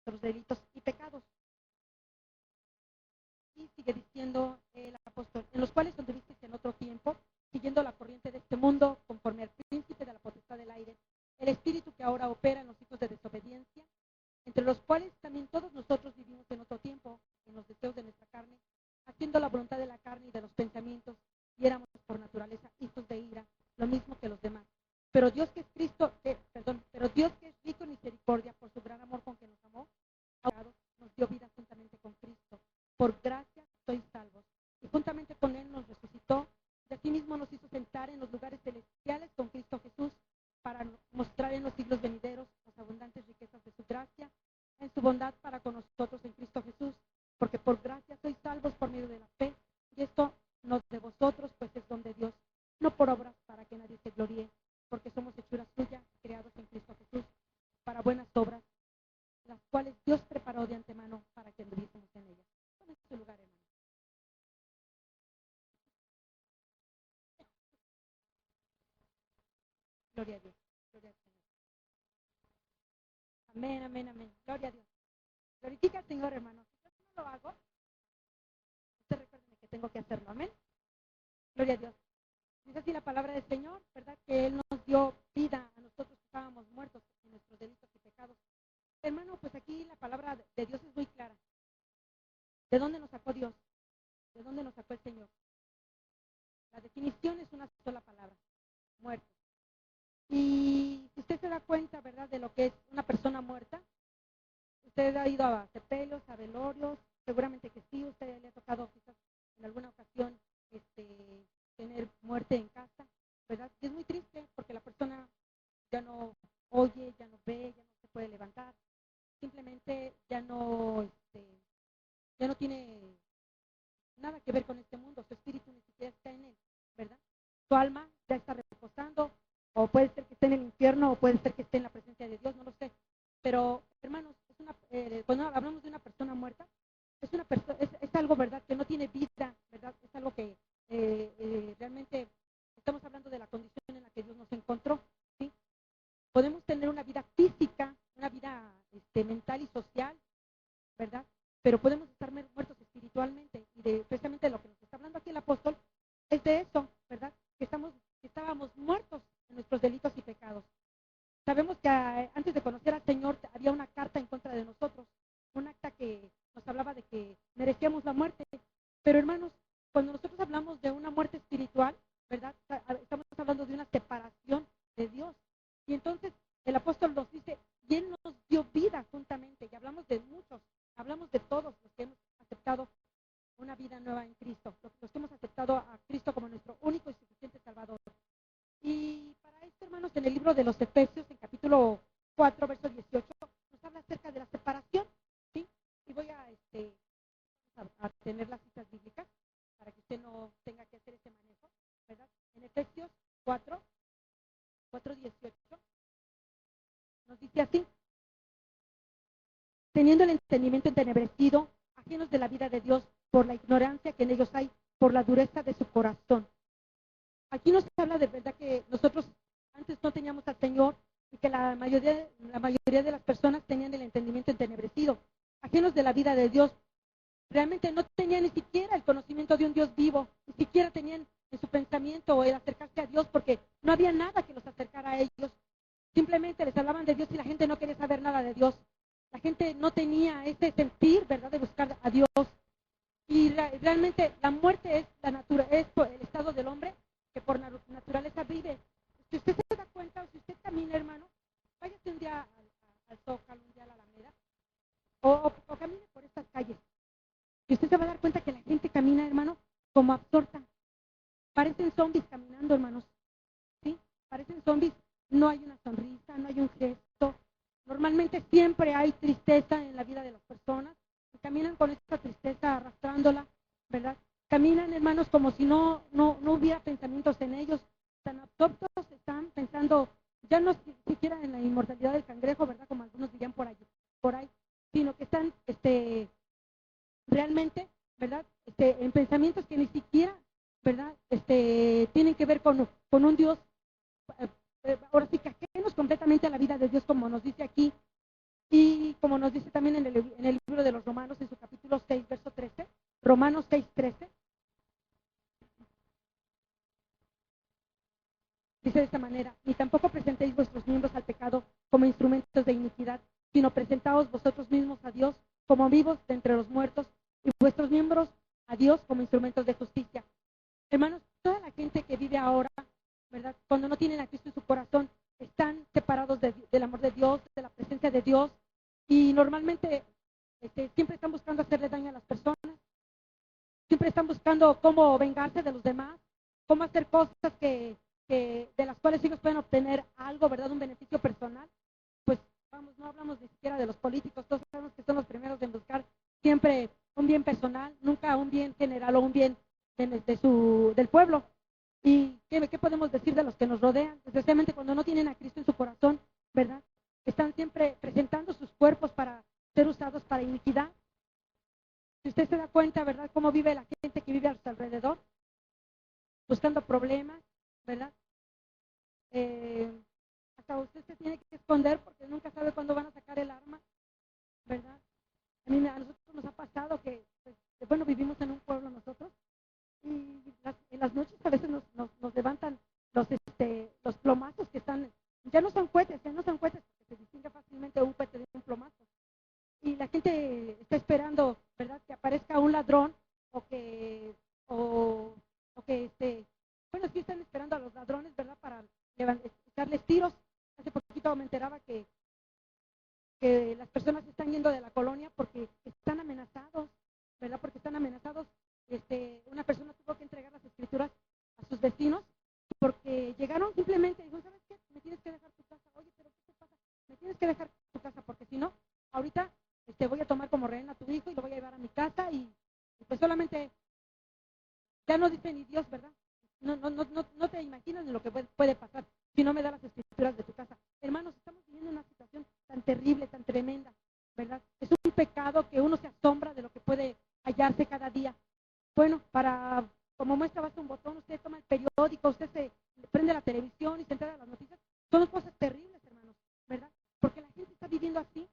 nuestros delitos y pecados. Y sigue diciendo el apóstol, en los cuales anduvisteis en otro tiempo, siguiendo la corriente de este mundo, conforme al príncipe de la potestad del aire, el espíritu que ahora opera en los hijos de desobediencia, entre los cuales también todos nosotros vivimos en otro tiempo, en los deseos de nuestra carne, haciendo la voluntad de la carne y de los pensamientos, y éramos por naturaleza hijos de ira, lo mismo que los demás. Pero Dios que es rico en misericordia, por su gran amor con que nos amó, nos dio vida juntamente con Cristo. Por gracia sois salvos. Y juntamente con Él nos resucitó, y asimismo nos hizo sentar en los lugares celestiales con Cristo Jesús, para mostrar en los siglos venideros las abundantes riquezas de su gracia, en su bondad para con nosotros en Cristo Jesús, porque por gracia sois salvos por medio de la fe, y esto no de vosotros, pues es don de Dios, no por obras para que nadie se gloríe, porque somos hechura suya, creados en Cristo Jesús, para buenas obras, las cuales Dios preparó de antemano para que anduviésemos en ellas. Tome su lugar, hermano. Gloria a Dios. Gloria al Señor. Amén, amén, amén. Gloria a Dios. Glorifica al Señor, hermano. Si yo no lo hago, usted recuerde que tengo que hacerlo. Amén. Gloria a Dios. Dice así la palabra del Señor, ¿verdad? Que Él nos dio vida a nosotros que estábamos muertos en nuestros delitos y pecados. Hermano, pues aquí la palabra de Dios es muy clara. ¿De dónde nos sacó Dios? ¿De dónde nos sacó el Señor? La definición es una sola palabra: muerto. Y si usted se da cuenta, ¿verdad?, de lo que es una persona muerta, usted ha ido a sepelios, a velorios, seguramente que sí, usted le ha tocado quizás en alguna ocasión tener muerte en casa, ¿verdad? Y es muy triste porque la persona ya no oye, ya no ve, ya no se puede levantar, simplemente ya no tiene nada que ver con este mundo, su espíritu ni siquiera está en él, ¿verdad? Su alma ya está reposando, o puede ser que esté en el infierno, o puede ser que esté en la presencia de Dios, no lo sé. Pero, hermanos, cuando hablamos de una persona muerta, es algo, ¿verdad?, que no tiene vida, ¿verdad? Es algo que realmente estamos hablando de la condición en la que Dios nos encontró, ¿sí? Podemos tener una vida física, una vida mental y social, ¿verdad? Pero podemos estar muertos espiritualmente, y precisamente lo que nos está hablando aquí el apóstol es de eso, ¿verdad? Que estábamos muertos en nuestros delitos y pecados. Sabemos que antes de conocer al Señor había una carta en contra de nosotros, un acta que nos hablaba de que merecíamos la muerte. Pero, hermanos, cuando nosotros hablamos de una muerte espiritual, ¿verdad?, estamos hablando de una separación de Dios. Y entonces el apóstol nos dice, y Él nos dio vida juntamente, y hablamos de muchos, hablamos de todos los que hemos aceptado una vida nueva en Cristo, los que hemos aceptado a Cristo como nuestro único y suficiente Salvador. Y para esto, hermanos, en el libro de los Efesios, en capítulo 4, verso 18, nos habla acerca de la separación, ¿sí? Y voy a tener las citas bíblicas para que usted no tenga que hacer ese manejo, ¿verdad? En Efesios 4, 18, nos dice así: teniendo el entendimiento entenebrecido, ajenos de la vida de Dios por la ignorancia que en ellos hay, por la dureza de su corazón. Aquí nos habla de verdad que nosotros antes no teníamos al Señor, y que la mayoría de las personas tenían el entendimiento entenebrecido, ajenos de la vida de Dios. Realmente no tenían ni siquiera el conocimiento de un Dios vivo, ni siquiera tenían en su pensamiento el acercarse a Dios, porque no había nada que los acercara a ellos. Simplemente les hablaban de Dios y la gente no quería saber nada de Dios. La gente no tenía ese sentir, ¿verdad?, de buscar a Dios. Y realmente la muerte es el estado del hombre que por naturaleza vive. Si usted se da cuenta, o si usted camina, hermano, váyase un día al Zócalo, un día a la Alameda, o camine por estas calles. Y usted se va a dar cuenta que la gente camina, hermano, como absorta. Parecen zombies caminando, hermanos. ¿Sí? Parecen zombies. No hay una sonrisa, no hay un gesto. Normalmente siempre hay tristeza en la vida de las personas. Y caminan con esta tristeza arrastrándola, ¿verdad? Caminan, hermanos, como si no hubiera pensamientos en ellos. Tan absortos están pensando, ya no siquiera en la inmortalidad del cangrejo, ¿verdad?, como algunos dirían por ahí, sino que están realmente, ¿verdad?, en pensamientos que ni siquiera, ¿verdad?, tienen que ver con un Dios, ahora sí que ajenos completamente a la vida de Dios, como nos dice aquí. Y como nos dice también en el libro de los Romanos, en su capítulo 6, verso 13, Romanos 6, 13, dice de esta manera: ni tampoco presentéis vuestros miembros al pecado como instrumentos de iniquidad, sino presentaos vosotros mismos a Dios como vivos de entre los muertos, y vuestros miembros a Dios como instrumentos de justicia. Hermanos, toda la gente que vive ahora, ¿verdad?, cuando no tienen a Cristo en su corazón, están separados del amor de Dios, de la presencia de Dios, y normalmente siempre están buscando hacerle daño a las personas, siempre están buscando cómo vengarse de los demás, cómo hacer cosas de las cuales ellos pueden obtener algo, ¿verdad?, un beneficio personal. Pues vamos, no hablamos ni siquiera de los políticos, todos sabemos que son los primeros en buscar siempre un bien personal, nunca un bien general o un bien del pueblo. ¿Y qué podemos decir de los que nos rodean? Especialmente cuando no tienen a Cristo en su corazón, ¿verdad? Están siempre presentando sus cuerpos para ser usados para iniquidad. Si usted se da cuenta, ¿verdad?, cómo vive la gente que vive a su alrededor, buscando problemas, ¿verdad? Hasta usted se tiene que esconder porque nunca sabe cuándo van a sacar el arma, ¿verdad? A nosotros nos ha pasado que, pues, bueno, vivimos en un pueblo nosotros, y en las noches a veces nos levantan los plomazos que están, ya no son cohetes, porque se distingue fácilmente un cohete de un plomazo. Y la gente está esperando, ¿verdad?, que aparezca un ladrón o que, o, o que bueno, sí están esperando a los ladrones, ¿verdad?, para echarles tiros. Hace poquito me enteraba que las personas están yendo de la colonia porque están amenazados, ¿verdad? Porque están amenazados. Una persona tuvo que entregar las escrituras a sus vecinos porque llegaron simplemente y dijo: ¿sabes qué? Me tienes que dejar tu casa. Oye, pero ¿qué te pasa? Me tienes que dejar tu casa porque si no, ahorita voy a tomar como rehén a tu hijo y lo voy a llevar a mi casa y pues solamente, ya no dice ni Dios, ¿verdad? No te imaginas ni lo que puede pasar si no me da las escrituras de tu casa. Hermanos, estamos viviendo una situación tan terrible, tan tremenda, ¿verdad? Es un pecado que uno se asombra de lo que puede hallarse cada día. Bueno, como muestra basta un botón, usted toma el periódico, usted se prende la televisión y se entera de las noticias. Son cosas terribles, hermanos, ¿verdad? Porque la gente está viviendo así.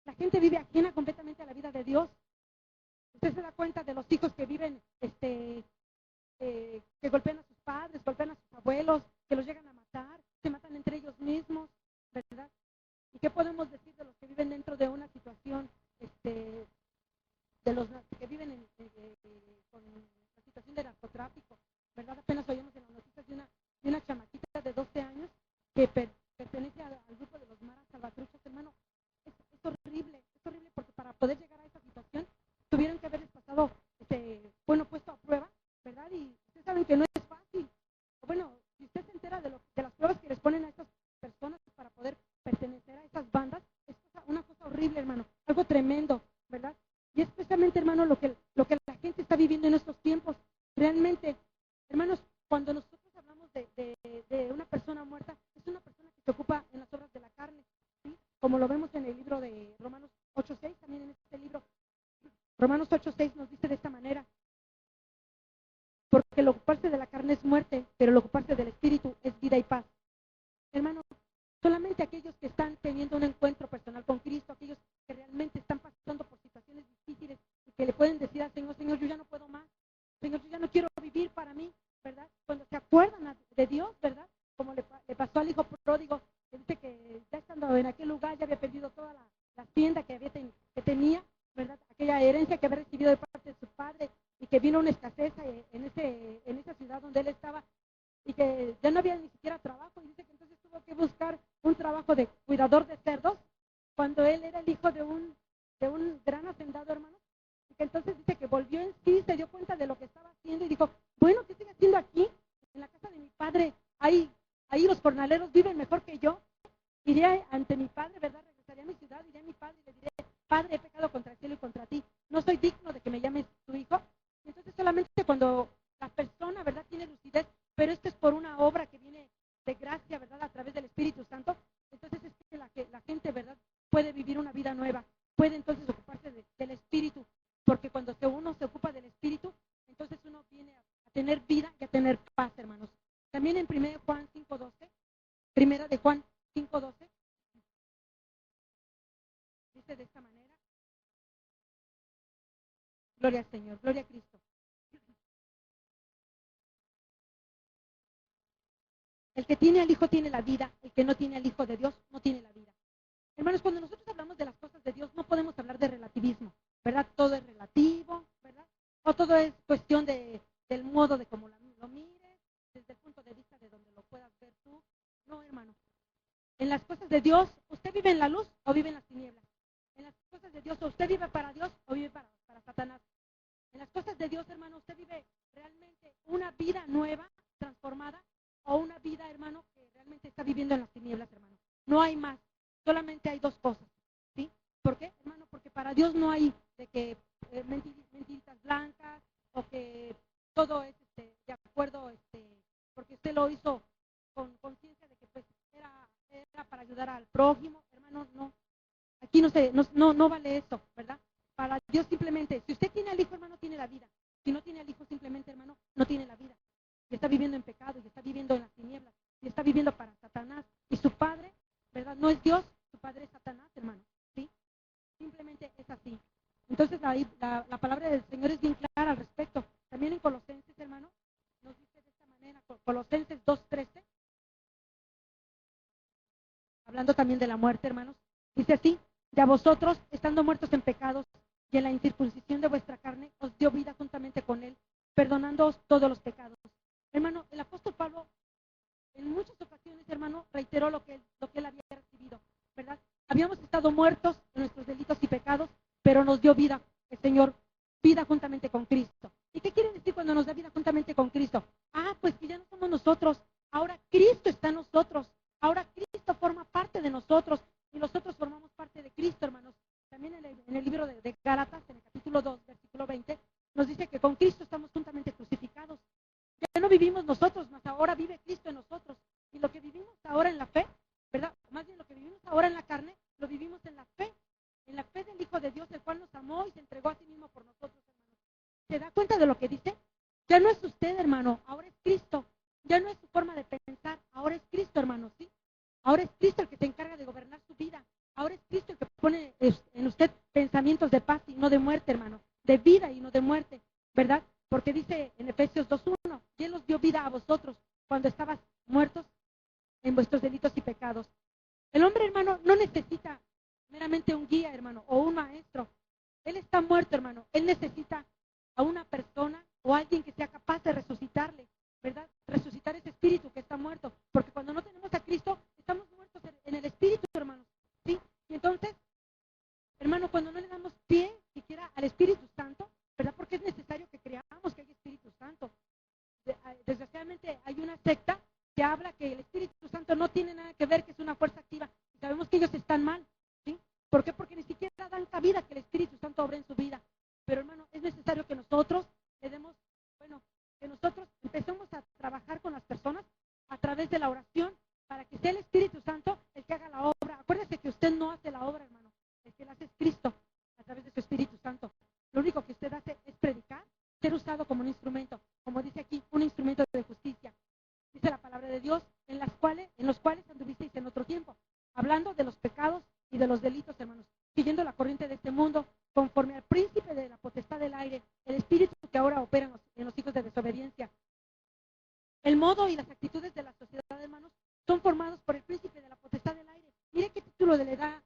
La gente vive ajena completamente a la vida de Dios. Usted se da cuenta de los hijos que viven, que golpean a sus padres, golpean a sus abuelos, que los llegan a matar, se matan entre ellos mismos, ¿verdad? ¿Y qué podemos decir de los que viven dentro de una situación, de los que viven con la situación de narcotráfico, ¿verdad? Apenas oímos en las noticias de una chamaquita de 12 años que pertenece al grupo de los maras salvatruchos, hermano. Es horrible porque para poder llegar a esa situación tuvieron que haberles pasado, puesto a prueba, ¿verdad? Y ustedes saben que no es fácil. Bueno, si usted se entera de las pruebas que les ponen a estas personas para poder pertenecer a esas bandas, es una cosa horrible, hermano, algo tremendo, ¿verdad? Y es precisamente, hermano, lo que la gente está viviendo en estos tiempos. Realmente, hermanos, cuando nosotros hablamos de una persona muerta, es una persona que se ocupa en las obras de la carne, ¿sí? Como lo vemos en el libro de Romanos 8:6, también en este libro, Romanos 8:6 nos dice de esta manera: porque el ocuparse de la carne es muerte, pero el ocuparse del espíritu es vida y paz. Hermano, solamente aquellos que están teniendo un encuentro personal con Cristo, aquellos que realmente están pasando por situaciones difíciles y que le pueden decir al Señor: Señor, yo ya no puedo más, Señor, yo ya no quiero vivir para mí, ¿verdad? Cuando se acuerdan de Dios, ¿verdad? Como le pasó al hijo pródigo, que dice que ya estando en aquel lugar ya había perdido toda la hacienda que tenía, ¿verdad? Aquella herencia que había recibido de parte de su padre, y que vino una escasez en esa ciudad donde él estaba, y que ya no había ni siquiera trabajo, y dice que entonces tuvo que buscar un trabajo de cuidador de cerdos, cuando él era el hijo de un gran hacendado, hermano. Y que entonces dice que volvió en sí, se dio cuenta de lo que estaba haciendo y dijo: bueno, ¿qué estoy haciendo aquí? En la casa de mi padre, ahí los jornaleros viven mejor que yo. Iré ante mi padre, ¿verdad? Regresaré a mi ciudad, iré a mi padre y le diré: Padre, he pecado contra el cielo y contra ti, no soy digno de que me llames tu hijo. Y entonces solamente cuando la persona, ¿verdad?, tiene lucidez, pero esto es por una obra que viene de gracia, ¿verdad?, a través del Espíritu Santo, entonces es que la gente, ¿verdad?, puede vivir una vida nueva, puede entonces ocuparse del Espíritu, porque cuando uno se ocupa del Espíritu, entonces uno viene a tener vida y a tener paz, hermanos. También en 1 Juan 5:12, primera de Juan 5:12, manera. Gloria al Señor, gloria a Cristo. El que tiene al Hijo tiene la vida, el que no tiene al Hijo de Dios no tiene la vida. Hermanos, cuando nosotros hablamos de las cosas de Dios, no podemos hablar de relativismo, ¿verdad? Todo es relativo, ¿verdad? O todo es cuestión del modo de cómo lo mires, desde el punto de vista de donde lo puedas ver tú. No, hermano. En las cosas de Dios, ¿usted vive en la luz o vive en las tinieblas? En las cosas de Dios, ¿usted vive para Dios o vive para Satanás? En las cosas de Dios, hermano, ¿usted vive realmente una vida nueva, transformada, o una vida, hermano, que realmente está viviendo en las tinieblas, hermano? No hay más, solamente hay dos cosas, ¿sí? ¿Por qué, hermano? Porque para Dios no hay de que mentiritas blancas o que todo es de acuerdo, porque usted lo hizo con conciencia de que pues era para ayudar al prójimo, hermano, no. Aquí no vale eso, ¿verdad? Para Dios simplemente, si usted tiene al Hijo, hermano, tiene la vida. Si no tiene al Hijo, simplemente, hermano, no tiene la vida. Y está viviendo en pecado, y está viviendo en las tinieblas, y está viviendo para Satanás. Y su padre, ¿verdad? No es Dios, su padre es Satanás, hermano, ¿sí? Simplemente es así. Entonces la palabra del Señor es bien clara al respecto. También en Colosenses, hermano, nos dice de esta manera, Colosenses 2:13, hablando también de la muerte, hermanos, dice así: y a vosotros, estando muertos en pecados y en la incircuncisión de vuestra carne, os dio vida juntamente con él, perdonándoos todos los pecados. Hermano, el apóstol Pablo en muchas ocasiones, hermano, reiteró lo que él había recibido, ¿verdad? Habíamos estado muertos en nuestros delitos y pecados, pero nos dio vida, el Señor, vida juntamente con Cristo. ¿Y qué quiere decir cuando nos da vida juntamente con Cristo? Ah, pues que ya no somos nosotros, ahora Cristo está en nosotros, ahora Cristo forma parte de nosotros y nosotros formamos parte de Cristo, hermanos. También en el libro de Gálatas, en el capítulo 2, versículo 20, nos dice que con Cristo estamos juntamente crucificados. Ya no vivimos nosotros, mas ahora vive Cristo en nosotros. Y lo que vivimos ahora en la fe, ¿verdad? Más bien lo que vivimos ahora en la carne, lo vivimos en la fe del Hijo de Dios, el cual nos amó y se entregó a sí mismo por nosotros, hermanos. ¿Se da cuenta de lo que dice? Ya no es usted, hermano, ahora es Cristo. Ya no es su forma de pensar, ahora es Cristo, hermano, ¿sí? Ahora es Cristo el que se encarga de gobernar su vida. Ahora es Cristo el que pone en usted pensamientos de paz y no de muerte, hermano. De vida y no de muerte, ¿verdad? Porque dice en Efesios 2:1, y Él os dio vida a vosotros cuando estabas muertos en vuestros delitos y pecados. El hombre, hermano, no necesita meramente un guía, hermano, o un maestro. Él está muerto, hermano. Él necesita a una persona o alguien que sea capaz de resucitarle, ¿verdad? Resucitar ese espíritu que está muerto. Porque cuando no tenemos a Cristo, estamos muertos en el espíritu, hermanos, ¿sí? Y entonces, hermano, cuando no le damos pie siquiera al Espíritu Santo, ¿verdad? Porque es necesario que creamos que hay Espíritu Santo. Desgraciadamente hay una secta que habla que el Espíritu Santo no tiene nada que ver, que es una fuerza activa. Y sabemos que ellos están mal, ¿sí? ¿Por qué? Porque ni siquiera dan cabida que el Espíritu Santo obre en su vida. Pero, hermano, es necesario que nosotros le demos, que nosotros empecemos a trabajar con las personas a través de la oración para que sea el Espíritu Santo el que haga la obra. Acuérdese que usted no hace la obra, hermano. El que la hace es Cristo a través de su Espíritu Santo. Lo único que usted hace es predicar, ser usado como un instrumento, como dice aquí, un instrumento de justicia. Dice la palabra de Dios, en los cuales anduvisteis en otro tiempo, hablando de los pecados y de los delitos, hermanos, siguiendo la corriente de este mundo, conforme al príncipe de la potestad del aire, el espíritu que ahora opera en los hijos de desobediencia. El modo y las actitudes de la sociedad, hermanos, son formados por el príncipe de la potestad del aire. Mire qué título le da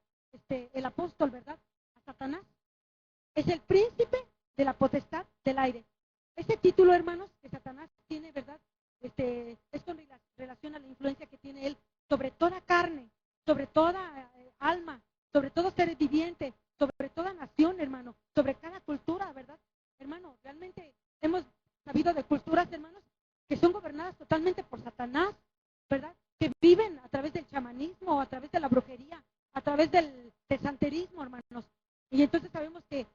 el apóstol, ¿verdad? A Satanás. Es el príncipe de la potestad del aire. Ese título, hermanos, que Satanás tiene, ¿verdad? Es con relación a la influencia que tiene él sobre toda carne, sobre toda alma, sobre todo ser viviente, sobre toda nación, hermano, sobre cada cultura, ¿verdad? Hermano, realmente hemos sabido de culturas, hermanos, que son gobernadas totalmente por Satanás, ¿verdad? Que viven a través del chamanismo, a través de la brujería, a través del santerismo, hermanos. Y entonces sabemos que